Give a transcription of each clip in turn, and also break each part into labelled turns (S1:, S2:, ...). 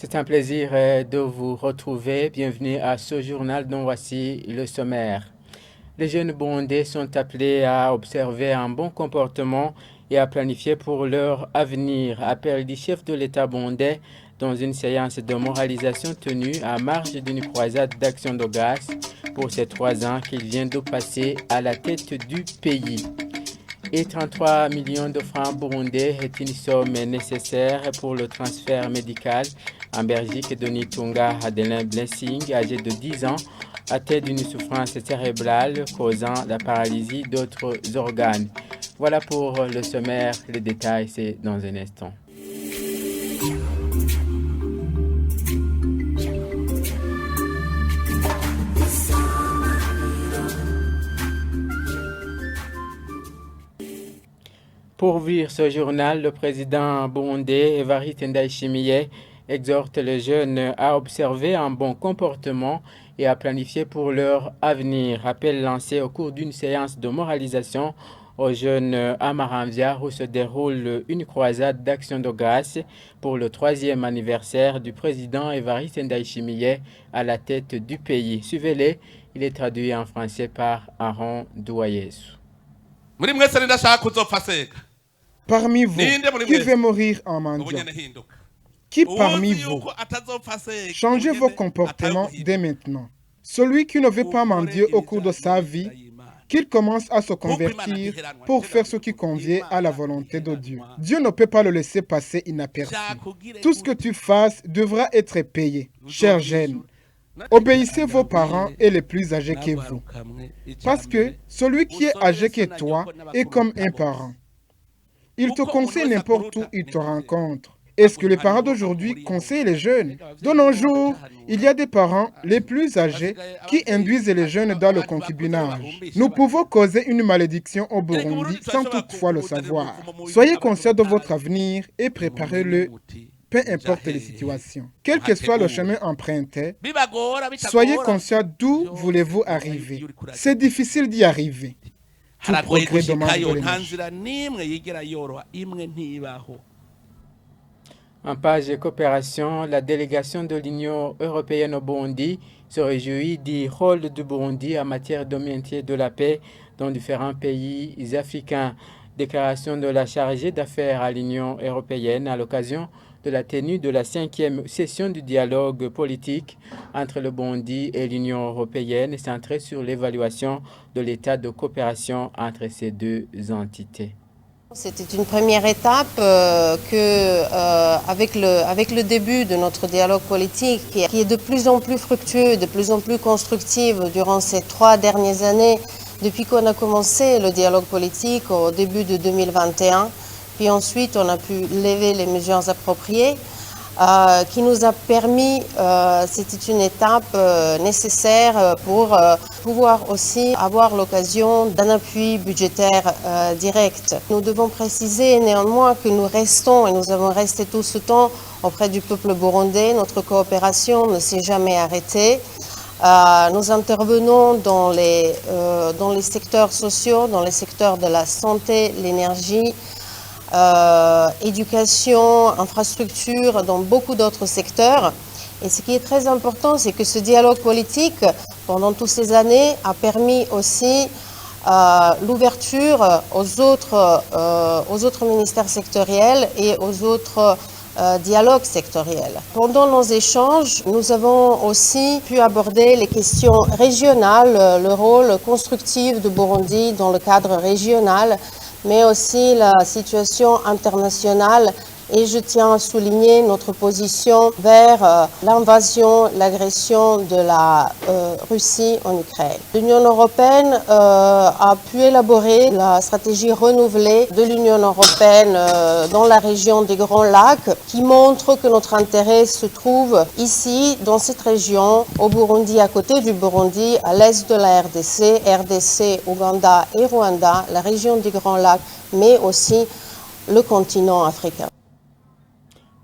S1: C'est un plaisir de vous retrouver. Bienvenue à ce journal dont voici le sommaire. Les jeunes burundais sont appelés à observer un bon comportement et à planifier pour leur avenir. Appel du chef de l'État burundais dans une séance de moralisation tenue à marge d'une croisade d'action de grâce pour ces 3 ans qu'il vient de passer à la tête du pays. Et 33 millions de francs burundais est une somme nécessaire pour le transfert médical en Belgique de Nitunga Adelin Blessing, âgé de 10 ans, atteint d'une souffrance cérébrale causant la paralysie d'autres organes. Voilà pour le sommaire, les détails c'est dans un instant. Pour ouvrir ce journal, le président burundais Evariste Ndayishimiye exhorte les jeunes à observer un bon comportement et à planifier pour leur avenir. Appel lancé au cours d'une séance de moralisation aux jeunes à Maranvia où se déroule une croisade d'action de grâce pour le 3e anniversaire du président Evariste Ndayishimiye à la tête du pays. Suivez-les, il est traduit en français par Aaron Douayesu.
S2: Parmi vous, qui veut mourir en mendiant? Qui parmi vous? Changez vos comportements dès maintenant. Celui qui ne veut pas mendier au cours de sa vie, qu'il commence à se convertir pour faire ce qui convient à la volonté de Dieu. Dieu ne peut pas le laisser passer inaperçu. Tout ce que tu fasses devra être payé. Chers jeunes, obéissez vos parents et les plus âgés que vous. Parce que celui qui est âgé que toi est comme un parent. Il te conseille n'importe où il te rencontre. Est-ce que les parents d'aujourd'hui conseillent les jeunes? De nos jours, il y a des parents les plus âgés qui induisent les jeunes dans le concubinage. Nous pouvons causer une malédiction au Burundi sans toutefois le savoir. Soyez conscients de votre avenir et préparez-le, peu importe les situations. Quel que soit le chemin emprunté, soyez conscients d'où voulez-vous arriver. C'est difficile d'y arriver. Tout progrès demande de l'énergie.
S1: En page coopération, la délégation de l'Union européenne au Burundi se réjouit du rôle du Burundi en matière de maintien de la paix dans différents pays africains. Déclaration de la chargée d'affaires à l'Union européenne à l'occasion de la tenue de la 5e session du dialogue politique entre le Burundi et l'Union européenne centrée sur l'évaluation de l'état de coopération entre ces deux entités.
S3: C'était une première étape avec le début de notre dialogue politique qui est de plus en plus fructueux, de plus en plus constructif durant ces 3 dernières années, depuis qu'on a commencé le dialogue politique au début de 2021. Puis ensuite, on a pu lever les mesures appropriées qui nous a permis, c'était une étape nécessaire pour pouvoir aussi avoir l'occasion d'un appui budgétaire direct. Nous devons préciser néanmoins que nous restons et nous avons resté tout ce temps auprès du peuple burundais. Notre coopération ne s'est jamais arrêtée. Nous intervenons dans les secteurs sociaux, dans les secteurs de la santé, l'énergie, éducation, infrastructure, dans beaucoup d'autres secteurs. Et ce qui est très important, c'est que ce dialogue politique, pendant toutes ces années, a permis aussi l'ouverture aux autres ministères sectoriels et aux autres dialogues sectoriels. Pendant nos échanges, nous avons aussi pu aborder les questions régionales, le rôle constructif de Burundi dans le cadre régional, mais aussi la situation internationale. Et je tiens à souligner notre position vers l'invasion, l'agression de la Russie en Ukraine. L'Union européenne a pu élaborer la stratégie renouvelée de l'Union européenne dans la région des Grands Lacs, qui montre que notre intérêt se trouve ici, dans cette région, au Burundi, à côté du Burundi, à l'est de la RDC, Ouganda et Rwanda, la région des Grands Lacs, mais aussi le continent africain.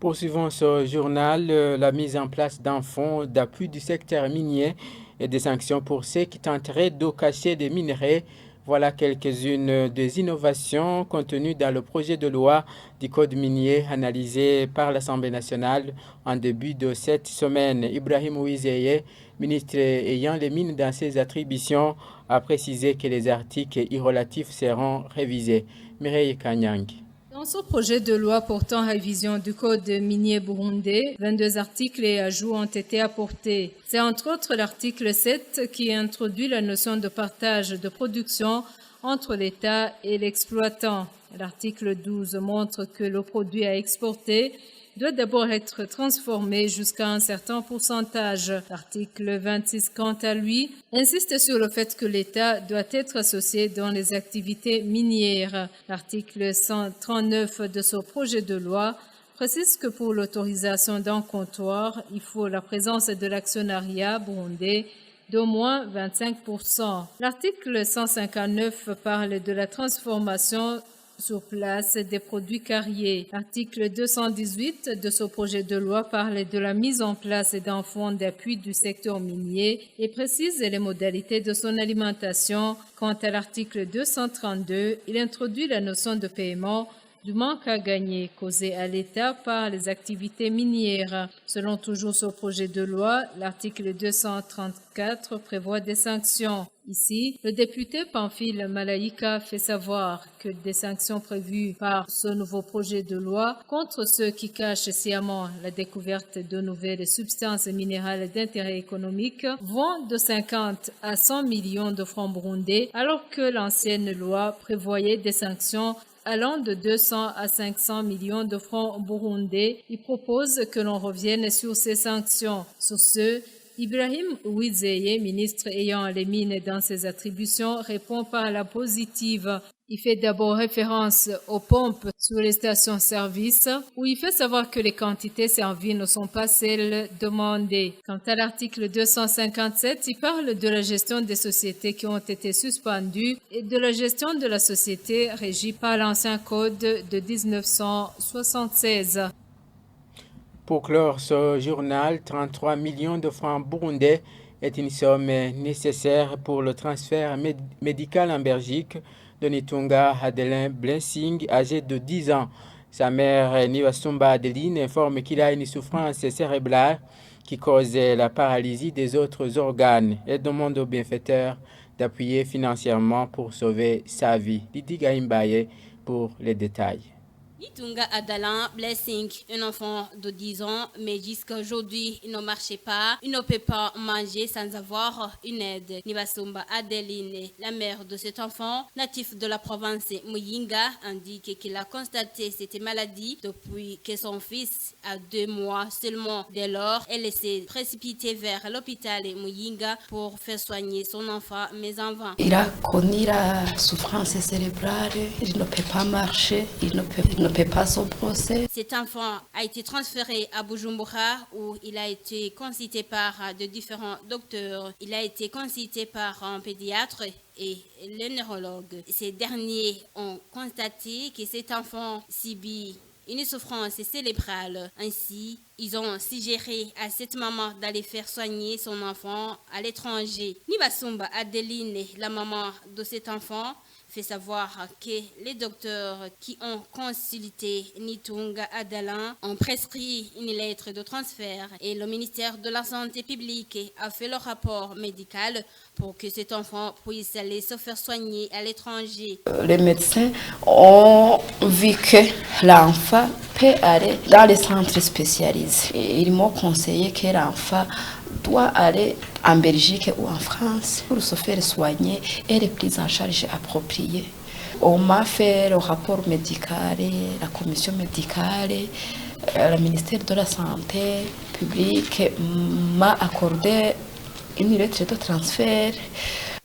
S1: Poursuivons ce journal, la mise en place d'un fonds d'appui du secteur minier et des sanctions pour ceux qui tenteraient de cacher des minerais Voilà quelques-unes des innovations contenues dans le projet de loi du Code minier analysé par l'Assemblée nationale en début de cette semaine. Ibrahim Ouizeye, ministre ayant les mines dans ses attributions, a précisé que les articles irrelatifs seront révisés. Mireille Kanyang.
S4: Dans ce projet de loi portant révision du Code minier burundais, 22 articles et ajouts ont été apportés. C'est entre autres l'article 7 qui introduit la notion de partage de production entre l'État et l'exploitant. L'article 12 montre que le produit à exporter doit d'abord être transformé jusqu'à un certain pourcentage. L'article 26, quant à lui, insiste sur le fait que l'État doit être associé dans les activités minières. L'article 139 de ce projet de loi précise que pour l'autorisation d'un comptoir, il faut la présence de l'actionnariat burundais d'au moins 25%. L'article 159 parle de la transformation sur place des produits carriers. L'article 218 de ce projet de loi parle de la mise en place d'un fonds d'appui du secteur minier et précise les modalités de son alimentation. Quant à l'article 232, il introduit la notion de paiement du manque à gagner causé à l'État par les activités minières. Selon toujours ce projet de loi, l'article 234 prévoit des sanctions. Ici, le député Pamphile Malaïka fait savoir que des sanctions prévues par ce nouveau projet de loi contre ceux qui cachent sciemment la découverte de nouvelles substances minérales d'intérêt économique vont de 50 à 100 millions de francs burundais, alors que l'ancienne loi prévoyait des sanctions allant de 200 à 500 millions de francs burundais. Il propose que l'on revienne sur ces sanctions. Sur ce, Ibrahim Ouizeye, ministre ayant les mines dans ses attributions, répond par la positive. Il fait d'abord référence aux pompes sur les stations-service où il fait savoir que les quantités servies ne sont pas celles demandées. Quant à l'article 257, il parle de la gestion des sociétés qui ont été suspendues et de la gestion de la société régie par l'ancien code de 1976.
S1: Pour clore ce journal, 33 millions de francs burundais est une somme nécessaire pour le transfert médical en Belgique de Nitunga Adelin Blessing, âgé de 10 ans. Sa mère, Nivasumba Adeline, informe qu'il a une souffrance cérébrale qui cause la paralysie des autres organes et demande au bienfaiteur d'appuyer financièrement pour sauver sa vie. Didi Gaimbaye pour les détails.
S5: Nitunga Adelin Blessing, un enfant de 10 ans, mais jusqu'à aujourd'hui, il ne marchait pas, il ne peut pas manger sans avoir une aide. Nivasumba Adeline, la mère de cet enfant, natif de la province Muyinga, indique qu'il a constaté cette maladie depuis que son fils a 2 mois seulement. Dès lors, elle s'est précipitée vers l'hôpital Muyinga pour faire soigner son enfant, mais en vain.
S6: Il a connu la souffrance cérébrale, il ne peut pas marcher, il ne peut pas son procès.
S5: Cet enfant a été transféré à Bujumbura où il a été consulté par de différents docteurs. Il a été consulté par un pédiatre et le neurologue. Ces derniers ont constaté que cet enfant subit une souffrance cérébrale. Ainsi, ils ont suggéré à cette maman d'aller faire soigner son enfant à l'étranger. Nivasumba Adeline, la maman de cet enfant, fait savoir que les docteurs qui ont consulté Nitunga Adelin ont prescrit une lettre de transfert et le ministère de la Santé publique a fait le rapport médical pour que cet enfant puisse aller se faire soigner à l'étranger.
S6: Les médecins ont vu que l'enfant peut aller dans les centres spécialisés. Et ils m'ont conseillé que l'enfant doit aller en Belgique ou en France pour se faire soigner et les prises en charge appropriées. On m'a fait le rapport médical, la commission médicale, le ministère de la Santé publique m'a accordé une lettre de transfert.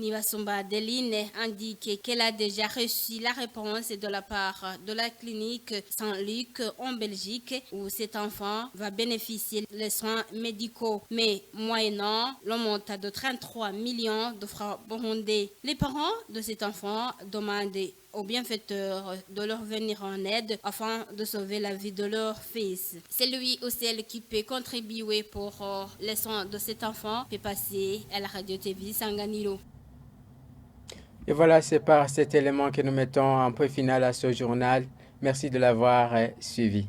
S5: Nivasumba Adeline indique qu'elle a déjà reçu la réponse de la part de la clinique Saint-Luc en Belgique où cet enfant va bénéficier des soins médicaux, mais moyennant le montant de 33 millions de francs burundais. Les parents de cet enfant demandent aux bienfaiteurs de leur venir en aide afin de sauver la vie de leur fils. C'est lui ou celle qui peut contribuer pour les soins de cet enfant peut passer à la radio-tv Sanganilo.
S1: Et voilà, c'est par cet élément que nous mettons un point final à ce journal. Merci de l'avoir suivi.